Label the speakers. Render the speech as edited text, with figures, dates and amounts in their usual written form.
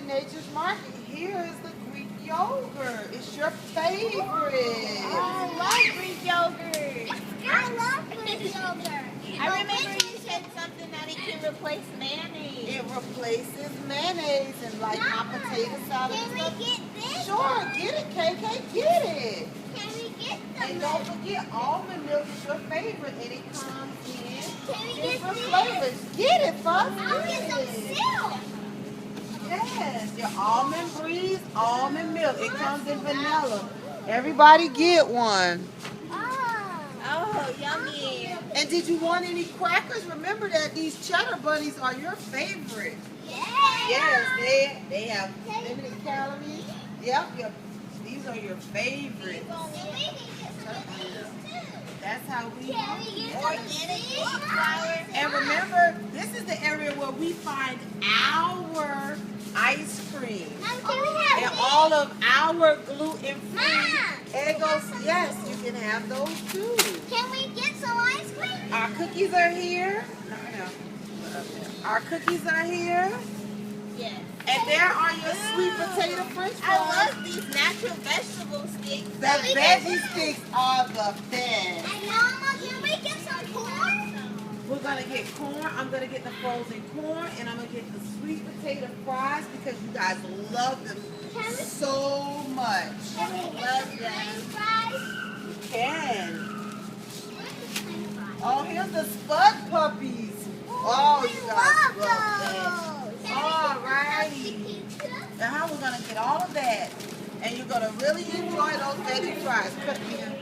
Speaker 1: Nature's Market. Here is the Greek yogurt. It's your favorite.
Speaker 2: I love Greek yogurt.
Speaker 3: I love Greek yogurt.
Speaker 2: I remember you said something that it can replace mayonnaise.
Speaker 1: It replaces mayonnaise and like hot potato salad.
Speaker 3: Can we get this?
Speaker 1: Sure, get it, KK, get it.
Speaker 3: Can we get
Speaker 1: And don't forget, almond milk is your favorite, and it comes in
Speaker 3: Can we get
Speaker 1: different
Speaker 3: this?
Speaker 1: flavors. Get it, Fuss.
Speaker 3: I'll get some cereal.
Speaker 1: Yes, your almond breeze, almond milk. It comes in vanilla. Everybody get one.
Speaker 2: Oh, yummy.
Speaker 1: And did you want any crackers? Remember that these cheddar bunnies are your favorite. Yes, they have limited calories. Yep, these are your favorites. That's how we
Speaker 2: Organic flour.
Speaker 1: And remember, this is the area where we find our ice cream. And all of our gluten-free Eggos. Yes, you can have those too.
Speaker 3: Can we get some ice cream?
Speaker 1: Our cookies are here. No. Our cookies are here.
Speaker 2: Yes.
Speaker 1: And there are your sweet potato french fries.
Speaker 2: I love these natural vegetable sticks.
Speaker 1: The veggie sticks are the best.
Speaker 3: And Mama, can we get some corn?
Speaker 1: We're going to get corn. I'm going to get the frozen corn. And I'm going to get the sweet potato fries because you guys love them so much.
Speaker 3: Can we get some french fries?
Speaker 1: You can. Oh, here's the Spud puppies. Oh, you guys love that. All righty. Now, how we're going to get all of that. And you're going to really enjoy those veggie fries. Cut me in.